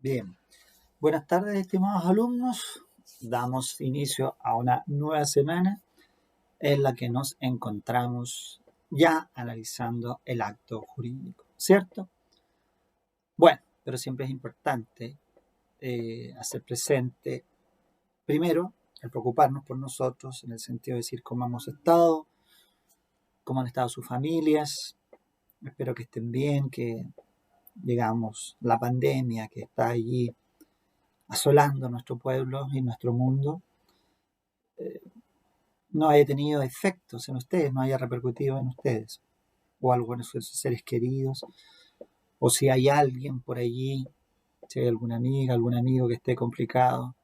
Bien, buenas tardes, estimados alumnos. Damos inicio a una nueva semana en la que nos encontramos ya analizando el acto jurídico, ¿cierto? Bueno, pero siempre es importante hacer presente, primero, el preocuparnos por nosotros, en el sentido de decir cómo hemos estado, cómo han estado sus familias. Espero que estén bien, que, digamos, la pandemia que está allí asolando nuestro pueblo y nuestro mundo no haya tenido efectos en ustedes, no haya repercutido en ustedes o algo en sus seres queridos, o si hay alguien por allí, si hay alguna amiga, algún amigo que esté complicado,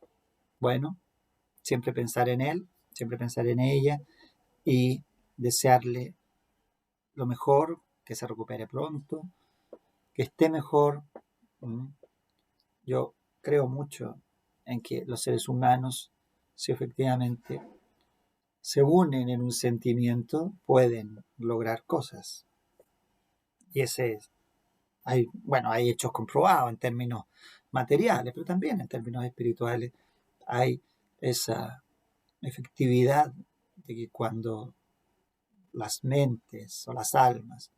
bueno, siempre pensar en él, siempre pensar en ella y desearle lo mejor, que se recupere pronto, que esté mejor. Yo creo mucho en que los seres humanos, si efectivamente se unen en un sentimiento, pueden lograr cosas. Y ese es, hay hechos comprobados en términos materiales, pero también en términos espirituales hay esa efectividad de que cuando las mentes o las almas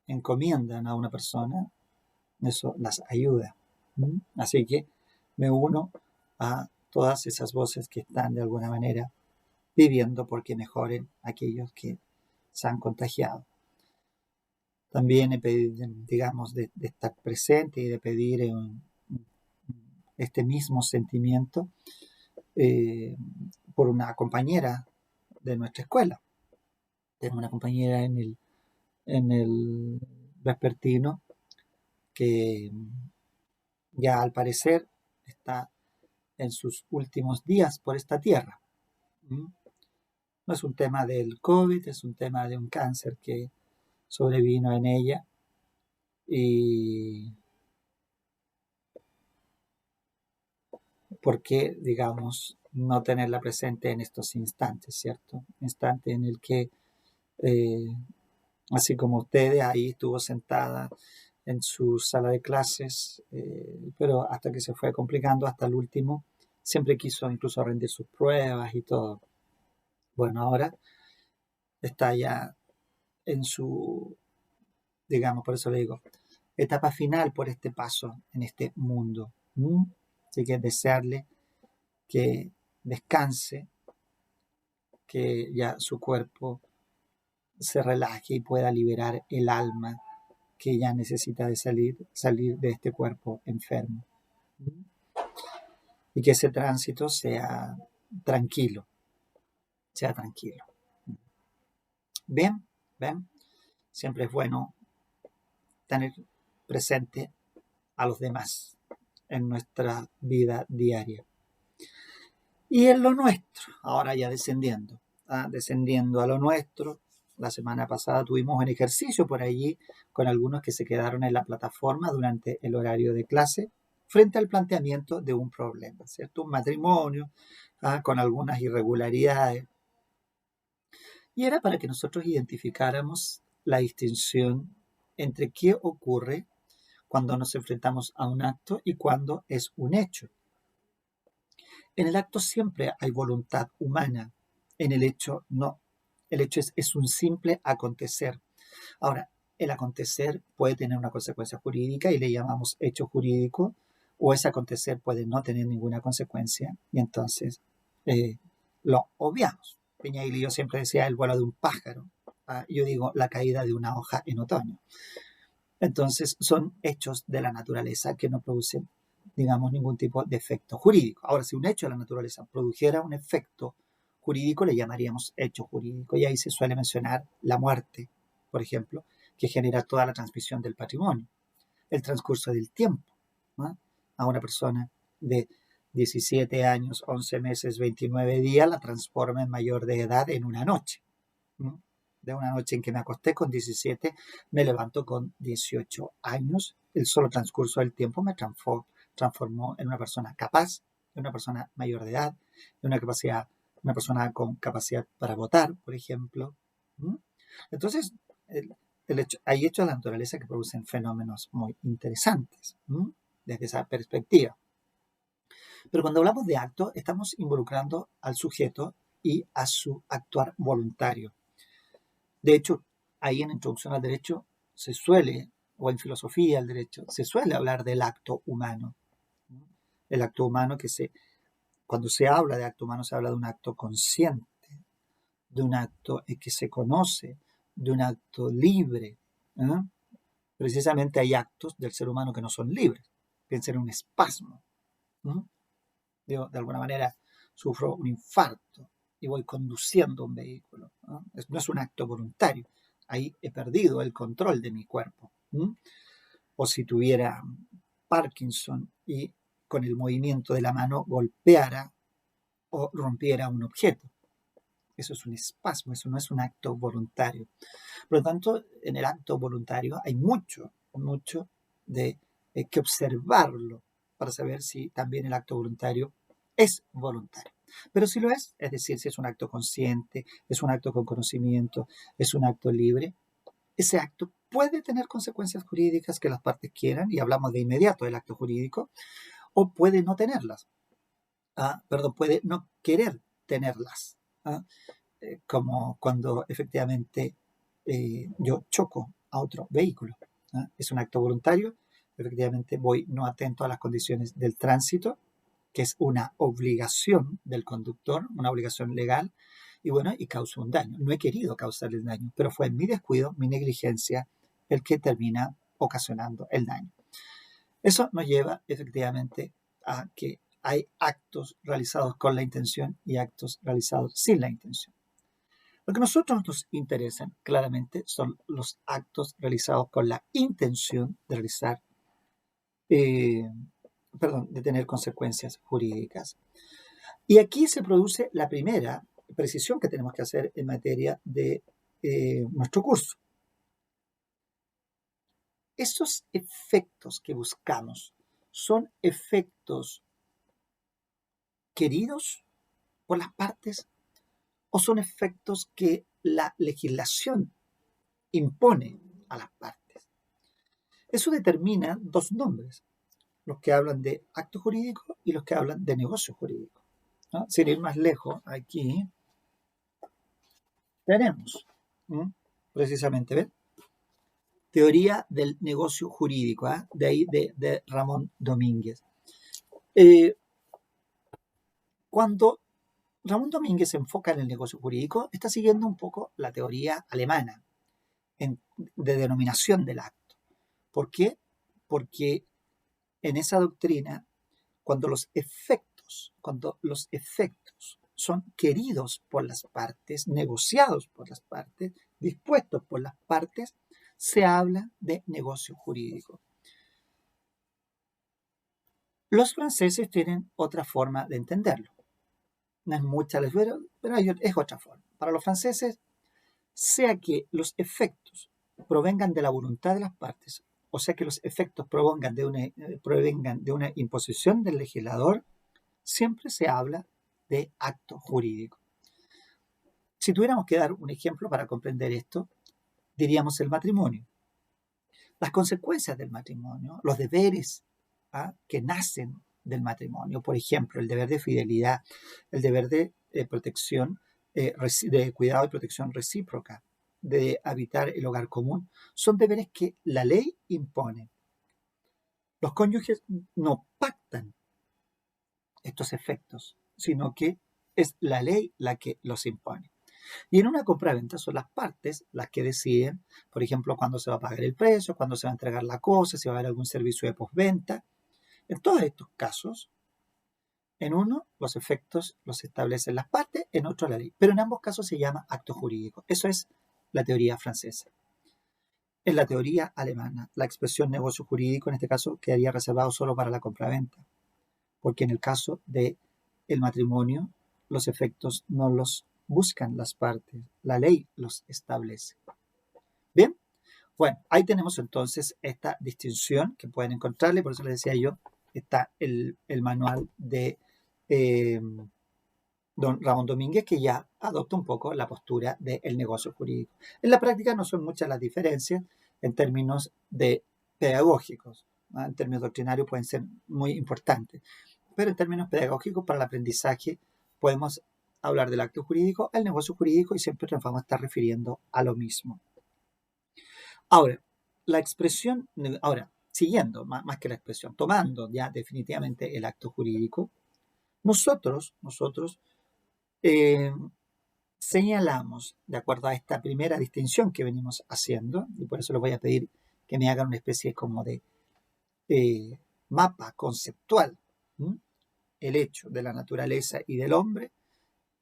encomiendan a una persona, eso las ayuda. Así que me uno a todas esas voces que están de alguna manera viviendo porque mejoren aquellos que se han contagiado. También he pedido, digamos, de estar presente y de pedir este mismo sentimiento eh, por una compañera de nuestra escuela. Tengo una compañera en el vespertino que ya al parecer está en sus últimos días por esta tierra. No es un tema del COVID, es un tema de un cáncer que sobrevino en ella y por qué, digamos, no tenerla presente en estos instantes, ¿cierto? Instante en el que, eh, así como ustedes, ahí estuvo sentada en su sala de clases, pero hasta que se fue complicando hasta el último, siempre quiso incluso rendir sus pruebas y todo. Bueno, ahora está ya en su, digamos, por eso le digo, etapa final por este paso en este mundo. Así que desearle que descanse, que ya su cuerpo se relaje y pueda liberar el alma que ya necesita de salir de este cuerpo enfermo. Y que ese tránsito tranquilo, sea tranquilo. Bien, ven, siempre es bueno tener presente a los demás en nuestra vida diaria. Y en lo nuestro, ahora ya descendiendo a lo nuestro. La semana pasada tuvimos un ejercicio por allí con algunos que se quedaron en la plataforma durante el horario de clase frente al planteamiento de un problema, ¿cierto? Un matrimonio con algunas irregularidades. Y era para que nosotros identificáramos la distinción entre qué ocurre cuando nos enfrentamos a un acto y cuando es un hecho. En el acto siempre hay voluntad humana, en el hecho no. El hecho es un simple acontecer. Ahora, el acontecer puede tener una consecuencia jurídica y le llamamos hecho jurídico, o ese acontecer puede no tener ninguna consecuencia y entonces lo obviamos. Peñailio siempre decía el vuelo de un pájaro. Yo digo la caída de una hoja en otoño. Entonces son hechos de la naturaleza que no producen, digamos, ningún tipo de efecto jurídico. Ahora, si un hecho de la naturaleza produjera un efecto jurídico, le llamaríamos hecho jurídico. Y ahí se suele mencionar la muerte, por ejemplo, que genera toda la transmisión del patrimonio. El transcurso del tiempo, ¿no? A una persona de 17 años, 11 meses, 29 días, la transforma en mayor de edad en una noche. ¿No? De una noche en que me acosté con 17, me levanto con 18 años. El solo transcurso del tiempo me transformó en una persona capaz, en una persona mayor de edad, en una persona con capacidad para votar, por ejemplo. Entonces, hay hechos de la naturaleza que producen fenómenos muy interesantes. desde esa perspectiva. Pero cuando hablamos de acto, estamos involucrando al sujeto y a su actuar voluntario. De hecho, ahí en Introducción al Derecho se suele, o en Filosofía del Derecho, se suele hablar del acto humano. El acto humano cuando se habla de acto humano, se habla de un acto consciente, de un acto que se conoce, de un acto libre. ¿Eh? Precisamente hay actos del ser humano que no son libres. Piensa en un espasmo. Yo, de alguna manera, sufro un infarto y voy conduciendo un vehículo. No es un acto voluntario. Ahí he perdido el control de mi cuerpo. O si tuviera Parkinson y con el movimiento de la mano golpeara o rompiera un objeto. Eso es un espasmo, eso no es un acto voluntario. Por lo tanto, en el acto voluntario hay mucho de que observarlo para saber si también el acto voluntario es voluntario. Pero si lo es decir, si es un acto consciente, es un acto con conocimiento, es un acto libre, ese acto puede tener consecuencias jurídicas que las partes quieran, y hablamos de inmediato del acto jurídico, o puede no tenerlas. Puede no querer tenerlas. Como cuando efectivamente yo choco a otro vehículo. Es un acto voluntario, efectivamente voy no atento a las condiciones del tránsito, que es una obligación del conductor, una obligación legal, y causo un daño. No he querido causar el daño, pero fue mi descuido, mi negligencia, el que termina ocasionando el daño. Eso nos lleva efectivamente a que hay actos realizados con la intención y actos realizados sin la intención. Lo que a nosotros nos interesan claramente son los actos realizados con la intención de realizar, de tener consecuencias jurídicas. Y aquí se produce la primera precisión que tenemos que hacer en materia de nuestro curso. Esos efectos que buscamos son efectos queridos por las partes o son efectos que la legislación impone a las partes. Eso determina dos nombres, los que hablan de acto jurídico y los que hablan de negocio jurídico. ¿No? Sin ir más lejos, aquí tenemos precisamente, ¿ven? Teoría del negocio jurídico, de ahí de Ramón Domínguez. Cuando Ramón Domínguez se enfoca en el negocio jurídico, está siguiendo un poco la teoría alemana de denominación del acto. ¿Por qué? Porque en esa doctrina, cuando los efectos son queridos por las partes, negociados por las partes, dispuestos por las partes, se habla de negocio jurídico. Los franceses tienen otra forma de entenderlo. No es mucha, pero es otra forma. Para los franceses, sea que los efectos provengan de la voluntad de las partes, o sea que los efectos provengan de una imposición del legislador, siempre se habla de acto jurídico. Si tuviéramos que dar un ejemplo para comprender esto, diríamos el matrimonio. Las consecuencias del matrimonio, los deberes que nacen del matrimonio, por ejemplo, el deber de fidelidad, el deber de protección, de cuidado y protección recíproca, de habitar el hogar común, son deberes que la ley impone. Los cónyuges no pactan estos efectos, sino que es la ley la que los impone. Y en una compraventa son las partes las que deciden, por ejemplo, cuándo se va a pagar el precio, cuándo se va a entregar la cosa, si va a haber algún servicio de postventa. En todos estos casos, en uno los efectos los establecen las partes, en otro la ley. Pero en ambos casos se llama acto jurídico. Eso es la teoría francesa. En la teoría alemana, la expresión negocio jurídico en este caso quedaría reservado solo para la compraventa, porque en el caso del matrimonio los efectos no los buscan las partes, la ley los establece. Bien, bueno, ahí tenemos entonces esta distinción que pueden encontrarle, por eso les decía yo, está el manual de don Ramón Domínguez, que ya adopta un poco la postura del negocio jurídico. En la práctica no son muchas las diferencias en términos de pedagógicos. En términos doctrinarios pueden ser muy importantes, pero en términos pedagógicos para el aprendizaje podemos hablar del acto jurídico, el negocio jurídico, y siempre nos vamos a estar refiriendo a lo mismo. Ahora, la expresión, ahora, siguiendo, más que la expresión, tomando ya definitivamente el acto jurídico, nosotros señalamos, de acuerdo a esta primera distinción que venimos haciendo, y por eso les voy a pedir que me hagan una especie como de mapa conceptual, ¿m? El hecho de la naturaleza y del hombre,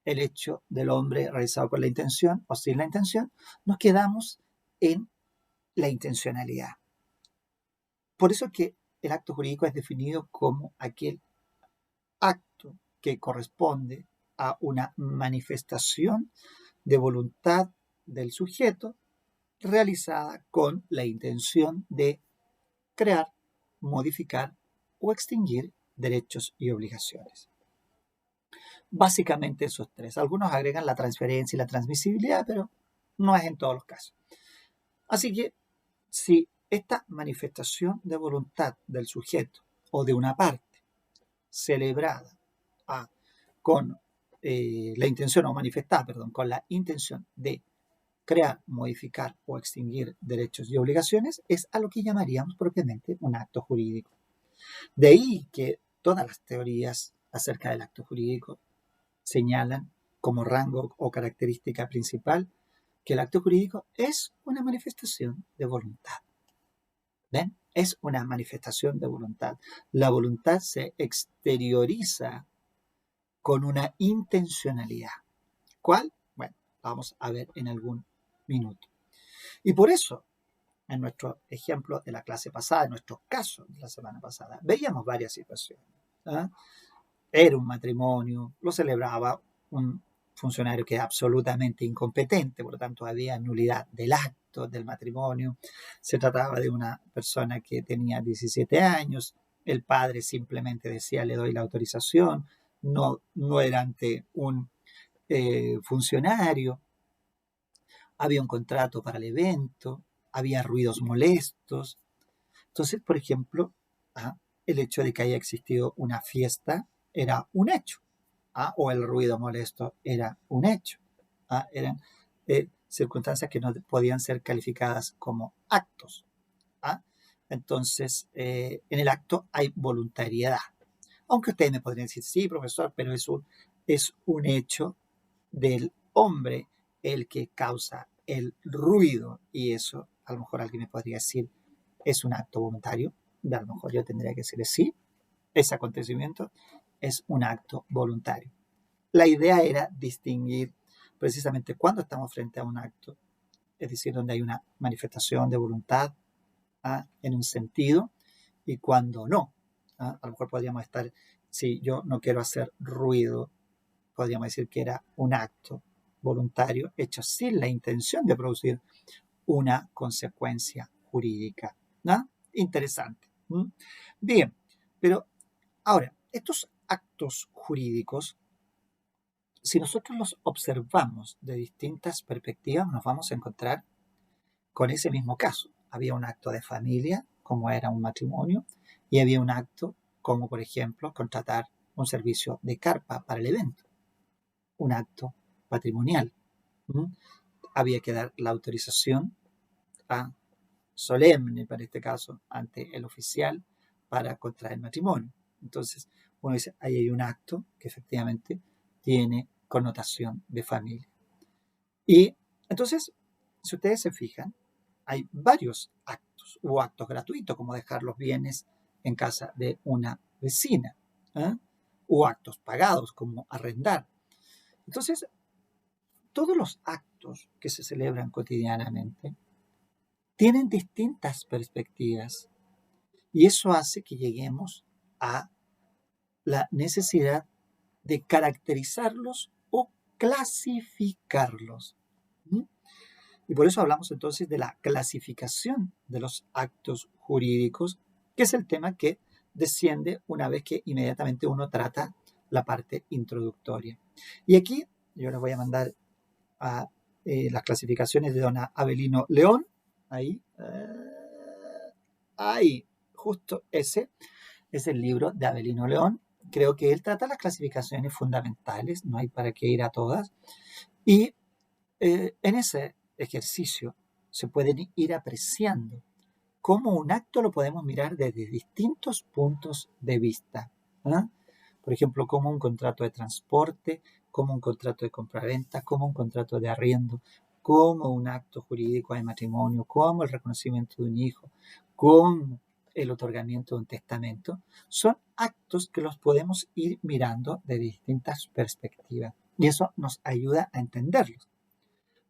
el hecho del hombre realizado con la intención o sin la intención, nos quedamos en la intencionalidad. Por eso que el acto jurídico es definido como aquel acto que corresponde a una manifestación de voluntad del sujeto realizada con la intención de crear, modificar o extinguir derechos y obligaciones. Básicamente esos tres. Algunos agregan la transferencia y la transmisibilidad, pero no es en todos los casos. Así que si esta manifestación de voluntad del sujeto o de una parte celebrada con la intención, o manifestada, perdón, con la intención de crear, modificar o extinguir derechos y obligaciones, es a lo que llamaríamos propiamente un acto jurídico. De ahí que todas las teorías acerca del acto jurídico señalan como rango o característica principal que el acto jurídico es una manifestación de voluntad. ¿Ven? Es una manifestación de voluntad. La voluntad se exterioriza con una intencionalidad. ¿Cuál? Bueno, vamos a ver en algún minuto. Y por eso, en nuestro ejemplo de la clase pasada, en nuestro caso de la semana pasada, veíamos varias situaciones. Era un matrimonio, lo celebraba un funcionario que es absolutamente incompetente, por lo tanto había nulidad del acto del matrimonio. Se trataba de una persona que tenía 17 años, el padre simplemente decía le doy la autorización, no era ante un funcionario, había un contrato para el evento, había ruidos molestos. Entonces, por ejemplo, el hecho de que haya existido una fiesta era un hecho, o el ruido molesto era un hecho. Eran circunstancias que no podían ser calificadas como actos. Entonces, en el acto hay voluntariedad. Aunque ustedes me podrían decir, sí, profesor, pero es un hecho del hombre el que causa el ruido, y eso a lo mejor alguien me podría decir es un acto voluntario, y a lo mejor yo tendría que decirle sí, ese acontecimiento es un acto voluntario. La idea era distinguir precisamente cuando estamos frente a un acto, es decir, donde hay una manifestación de voluntad en un sentido, y cuando no. A lo mejor podríamos estar, si yo no quiero hacer ruido, podríamos decir que era un acto voluntario hecho sin la intención de producir una consecuencia jurídica. Interesante. Bien, pero ahora, estos actos jurídicos, si nosotros los observamos de distintas perspectivas, nos vamos a encontrar con ese mismo caso. Había un acto de familia, como era un matrimonio, y había un acto como, por ejemplo, contratar un servicio de carpa para el evento, un acto patrimonial. Había que dar la autorización solemne, para este caso, ante el oficial para contraer matrimonio. Entonces, uno dice, ahí hay un acto que efectivamente tiene connotación de familia. Y entonces, si ustedes se fijan, hay varios actos, o actos gratuitos, como dejar los bienes en casa de una vecina, o actos pagados, como arrendar. Entonces, todos los actos que se celebran cotidianamente tienen distintas perspectivas, y eso hace que lleguemos a la necesidad de caracterizarlos o clasificarlos. Y por eso hablamos entonces de la clasificación de los actos jurídicos, que es el tema que desciende una vez que inmediatamente uno trata la parte introductoria. Y aquí yo les voy a mandar a las clasificaciones de don Avelino León. Ahí, justo ese es el libro de Avelino León. Creo que él trata las clasificaciones fundamentales, no hay para qué ir a todas. Y en ese ejercicio se pueden ir apreciando cómo un acto lo podemos mirar desde distintos puntos de vista. ¿Ah? Por ejemplo, como un contrato de transporte, como un contrato de compraventa, como un contrato de arriendo, como un acto jurídico de matrimonio, como el reconocimiento de un hijo, como el otorgamiento de un testamento. Son actos que los podemos ir mirando de distintas perspectivas y eso nos ayuda a entenderlos.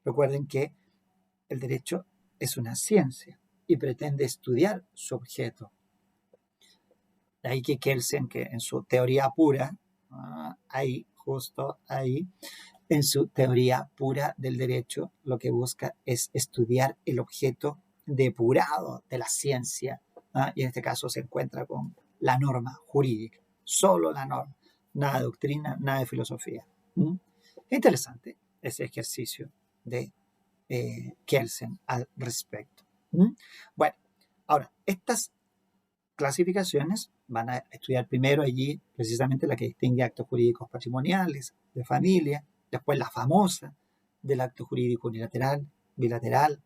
Recuerden que el derecho es una ciencia y pretende estudiar su objeto. De ahí que Kelsen, que en su teoría pura, justo ahí, en su teoría pura del derecho, lo que busca es estudiar el objeto depurado de la ciencia, y en este caso se encuentra con la norma jurídica, solo la norma, nada de doctrina, nada de filosofía. Es interesante ese ejercicio de Kelsen al respecto. Bueno, ahora, estas clasificaciones van a estudiar primero allí precisamente la que distingue actos jurídicos patrimoniales, de familia, después la famosa del acto jurídico unilateral, bilateral,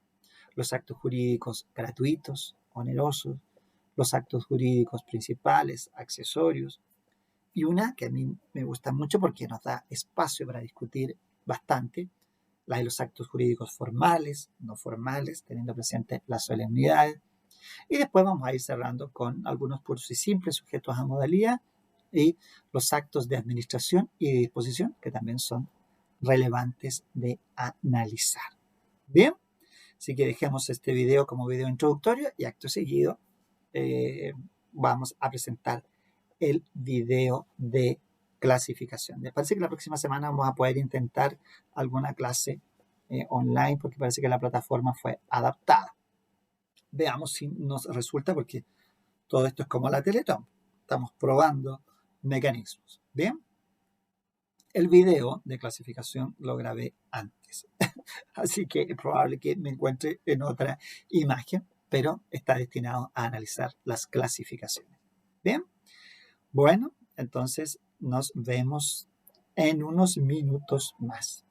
los actos jurídicos gratuitos, onerosos, los actos jurídicos principales, accesorios, y una que a mí me gusta mucho porque nos da espacio para discutir bastante, la de los actos jurídicos formales, no formales, teniendo presente las solemnidades. Y después vamos a ir cerrando con algunos puros y simples sujetos a modalidad y los actos de administración y de disposición que también son relevantes de analizar. Bien, así que dejemos este video como video introductorio y acto seguido vamos a presentar el video de clasificación. Me parece que la próxima semana vamos a poder intentar alguna clase online porque parece que la plataforma fue adaptada. Veamos si nos resulta porque todo esto es como la Teletón. Estamos probando mecanismos. Bien, el video de clasificación lo grabé antes. Así que es probable que me encuentre en otra imagen, pero está destinado a analizar las clasificaciones. Bien, bueno, entonces nos vemos en unos minutos más.